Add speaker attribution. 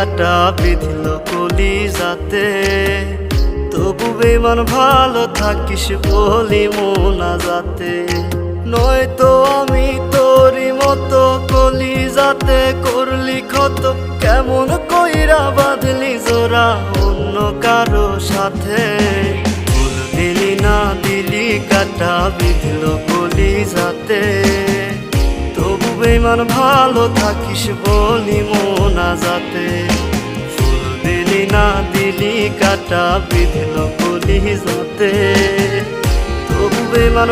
Speaker 1: কাটা বিঁধল কলিজাতে, তবু বেমান ভালো থাকিস বলি মোনাজাতে। নয়তো আমি তোরই মতো কলিজাতে করলি ক্ষত, কেমন কইরা বাঁধলি জোড়া অন্য কারো সাথে। ফুল দিলি না দিলি কাটা বিঁধল কলিজাতে, তবু বেমান ভালো থাকিস বলি মোনাজাতে। ফুল দিলি না দিলি কাটা বিঁধল কলিজাতে, তবু বেমান